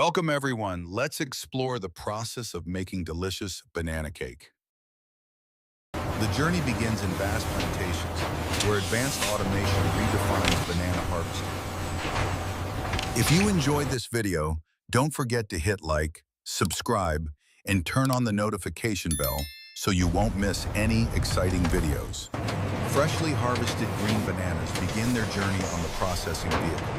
Welcome everyone. Let's explore the process of making delicious banana cake. The journey begins in vast plantations, where advanced automation redefines banana harvesting. If you enjoyed this video, don't forget to hit like, subscribe, and turn on the notification bell so you won't miss any exciting videos. Freshly harvested green bananas begin their journey on the processing vehicle.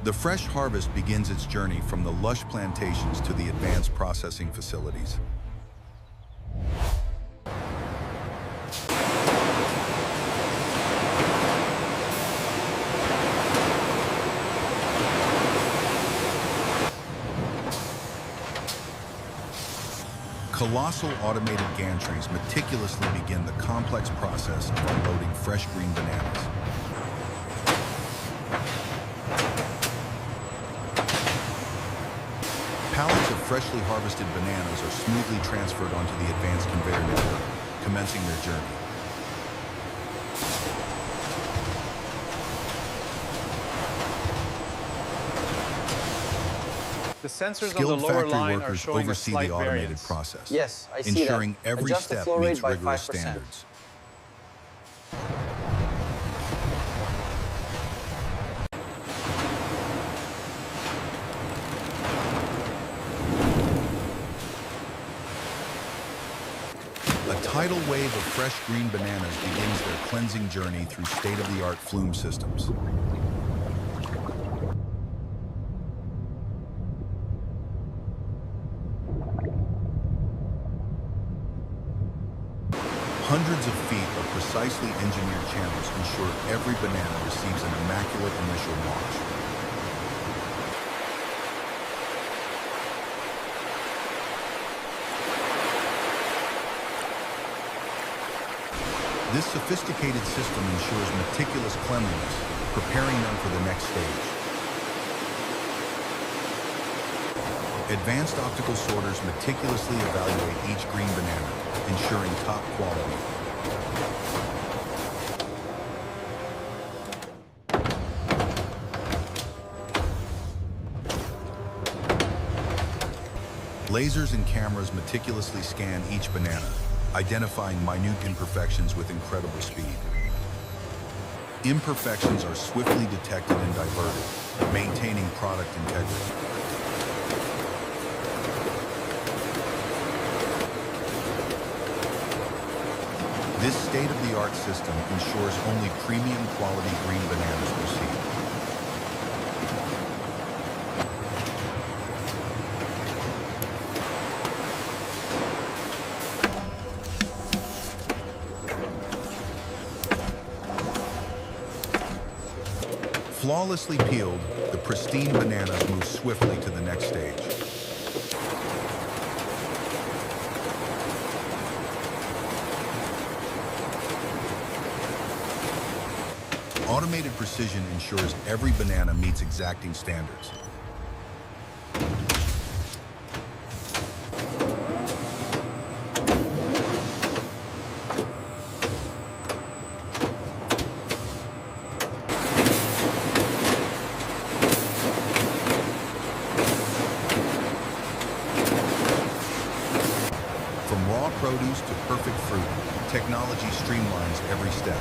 The fresh harvest begins its journey from the lush plantations to the advanced processing facilities. Colossal automated gantries meticulously begin the complex process of unloading fresh green bananas. Pallets of freshly harvested bananas are smoothly transferred onto the advanced conveyor network, commencing their journey. The sensors on the Skilled lower factory line are workers showing a oversee slight the automated variance. process, Yes, I see ensuring that. every Adjust the step flow rate meets by rigorous 5%. standards. A tidal wave of fresh green bananas begins their cleansing journey through state-of-the-art flume systems. Hundreds of feet of precisely engineered channels ensure every banana receives an immaculate initial wash. This sophisticated system ensures meticulous cleanliness, preparing them for the next stage. Advanced optical sorters meticulously evaluate each green banana, ensuring top quality. Lasers and cameras meticulously scan each banana, identifying minute imperfections with incredible speed. Imperfections are swiftly detected and diverted, maintaining product integrity. This state-of-the-art system ensures only premium quality green bananas proceed. Flawlessly peeled, the pristine bananas move swiftly to the next stage. Automated precision ensures every banana meets exacting standards. From raw produce to perfect fruit, technology streamlines every step.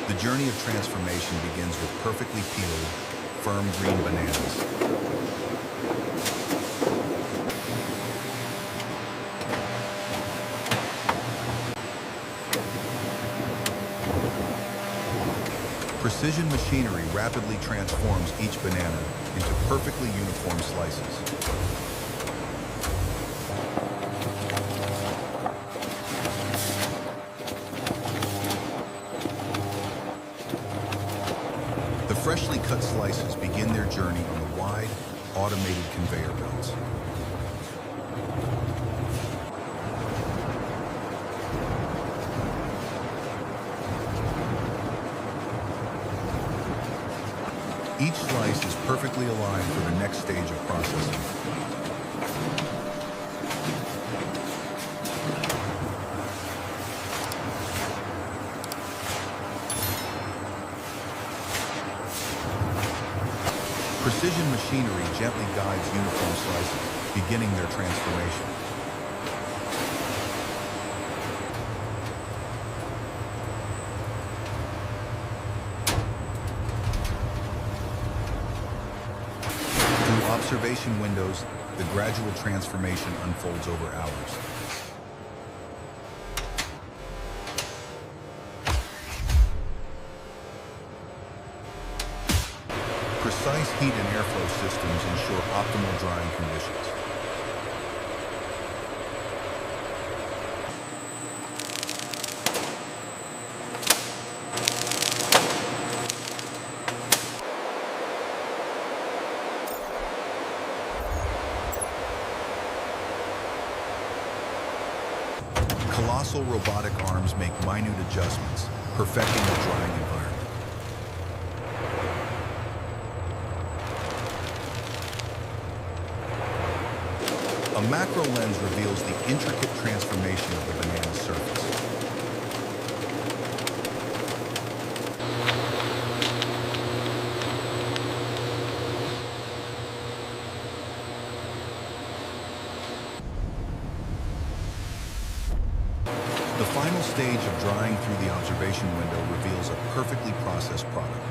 The journey of transformation begins with perfectly peeled, firm green bananas. Precision machinery rapidly transforms each banana into perfectly uniform slices. The freshly cut slices begin their journey on the wide, automated conveyor belts. Each slice is perfectly aligned for the next stage of processing. Precision machinery gently guides uniform slices, beginning their transformation. Through observation windows, the gradual transformation unfolds over hours. Precise heat and airflow systems ensure optimal drying conditions. Colossal robotic arms make minute adjustments, perfecting the drying environment. A macro lens reveals the intricate transformation of the banana's surface. The final stage of drying through the observation window reveals a perfectly processed product.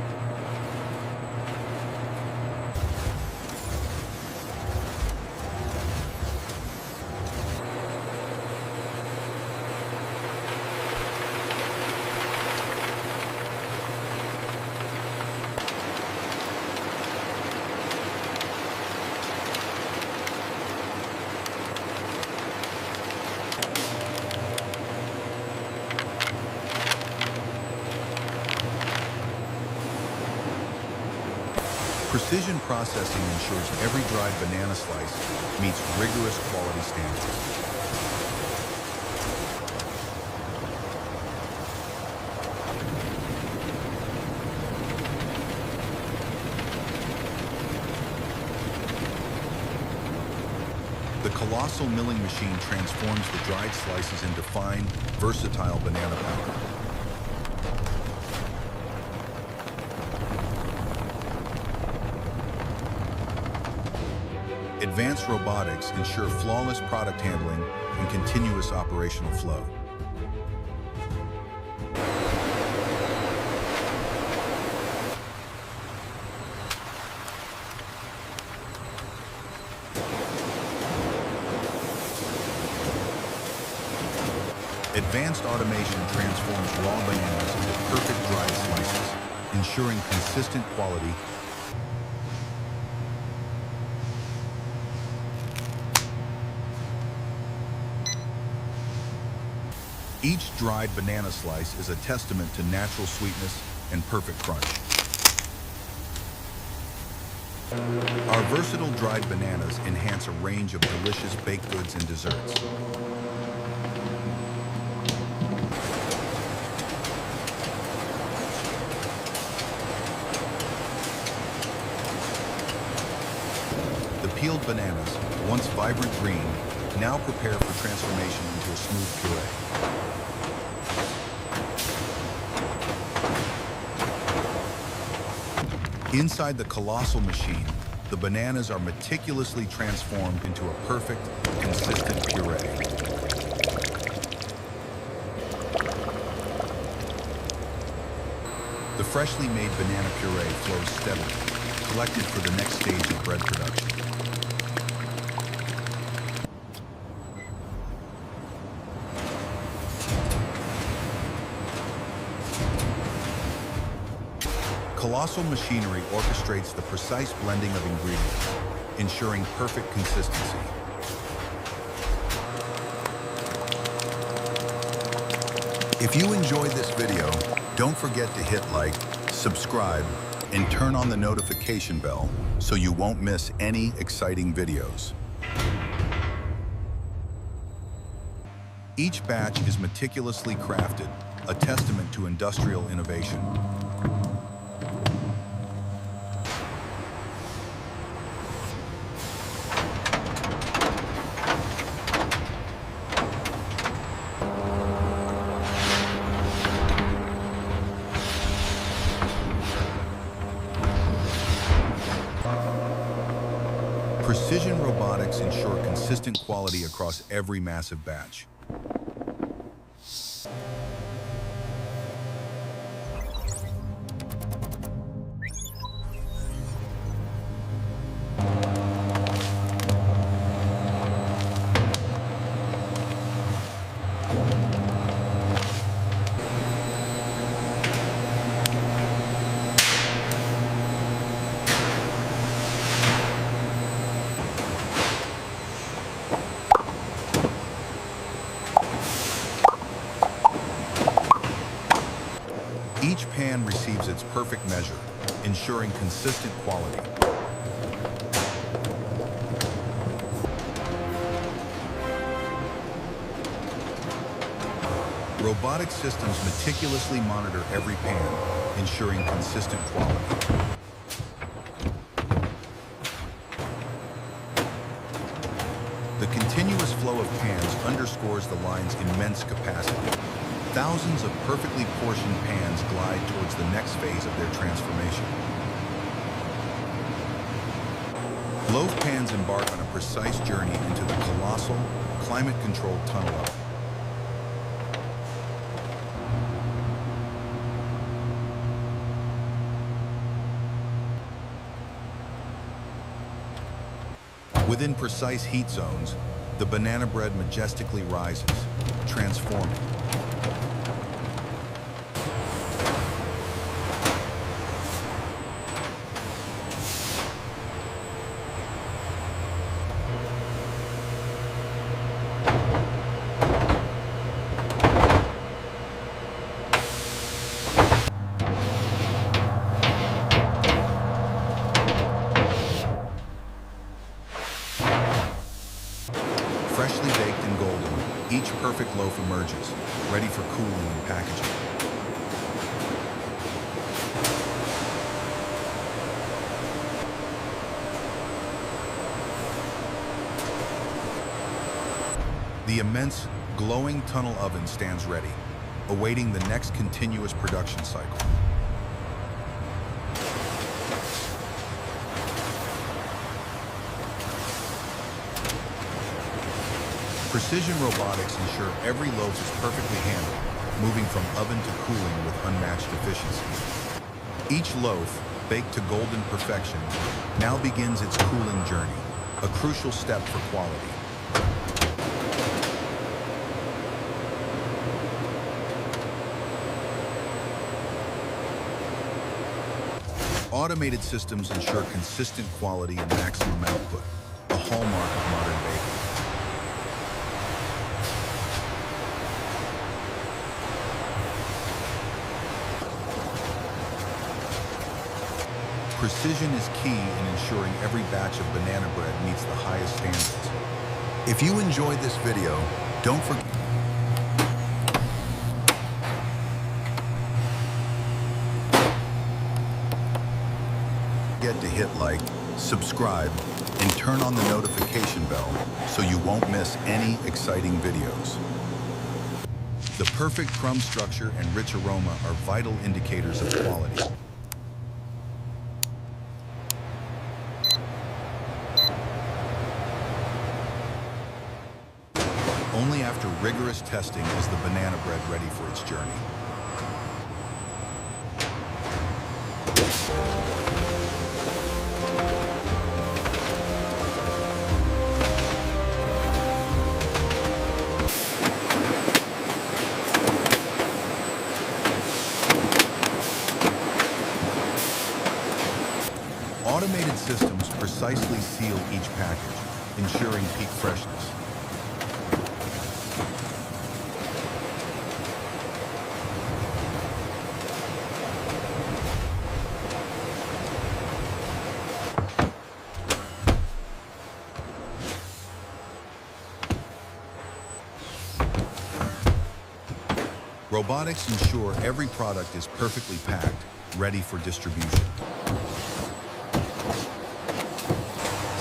Precision processing ensures every dried banana slice meets rigorous quality standards. The colossal milling machine transforms the dried slices into fine, versatile banana powder. Advanced robotics ensure flawless product handling and continuous operational flow. Advanced automation transforms raw bananas into perfect dried slices, ensuring consistent quality. Each dried banana slice is a testament to natural sweetness and perfect crunch. Our versatile dried bananas enhance a range of delicious baked goods and desserts. The peeled bananas, once vibrant green, now prepare for transformation into a smooth puree. Inside the colossal machine, the bananas are meticulously transformed into a perfect, consistent puree. The freshly made banana puree flows steadily, collected for the next stage of bread production. Colossal machinery orchestrates the precise blending of ingredients, ensuring perfect consistency. If you enjoyed this video, don't forget to hit like, subscribe, and turn on the notification bell so you won't miss any exciting videos. Each batch is meticulously crafted, a testament to industrial innovation. Precision robotics ensure consistent quality across every massive batch. Each pan receives its perfect measure, ensuring consistent quality. Robotic systems meticulously monitor every pan, ensuring consistent quality. The continuous flow of pans underscores the line's immense capacity. Thousands of perfectly portioned pans glide towards the next phase of their transformation. Loaf pans embark on a precise journey into the colossal, climate-controlled tunnel oven. Within precise heat zones, the banana bread majestically rises, transforming. Freshly baked and golden, each perfect loaf emerges, ready for cooling and packaging. The immense, glowing tunnel oven stands ready, awaiting the next continuous production cycle. Precision robotics ensure every loaf is perfectly handled, moving from oven to cooling with unmatched efficiency. Each loaf, baked to golden perfection, now begins its cooling journey, a crucial step for quality. Automated systems ensure consistent quality and maximum output, a hallmark of modern baking. Precision is key in ensuring every batch of banana bread meets the highest standards. If you enjoyed this video, don't forget to hit like, subscribe, and turn on the notification bell so you won't miss any exciting videos. The perfect crumb structure and rich aroma are vital indicators of quality. Only after rigorous testing is the banana bread ready for its journey. Automated systems precisely seal each package, ensuring peak freshness. Robotics ensure every product is perfectly packed, ready for distribution.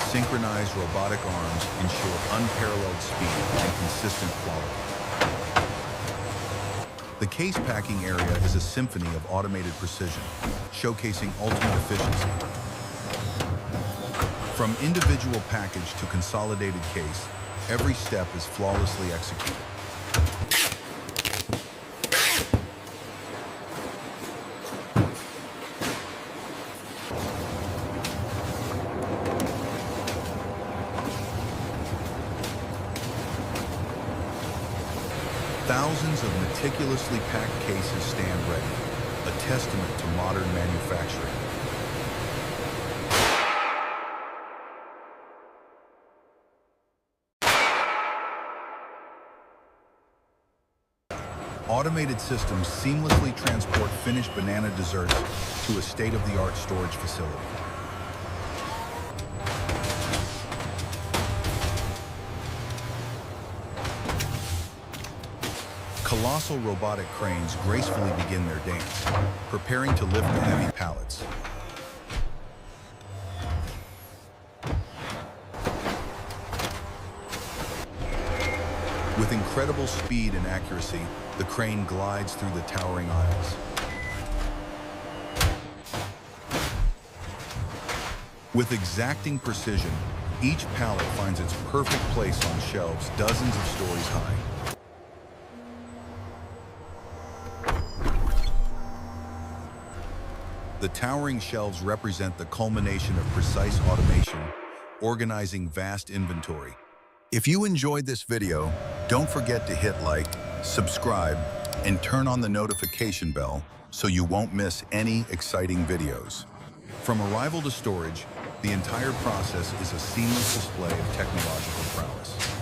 Synchronized robotic arms ensure unparalleled speed and consistent quality. The case packing area is a symphony of automated precision, showcasing ultimate efficiency. From individual package to consolidated case, every step is flawlessly executed. Thousands of meticulously packed cases stand ready, a testament to modern manufacturing. Automated systems seamlessly transport finished banana desserts to a state-of-the-art storage facility. Colossal robotic cranes gracefully begin their dance, preparing to lift the heavy pallets. With incredible speed and accuracy, the crane glides through the towering aisles. With exacting precision, each pallet finds its perfect place on shelves dozens of stories high. The towering shelves represent the culmination of precise automation, organizing vast inventory. If you enjoyed this video, don't forget to hit like, subscribe, and turn on the notification bell so you won't miss any exciting videos. From arrival to storage, the entire process is a seamless display of technological prowess.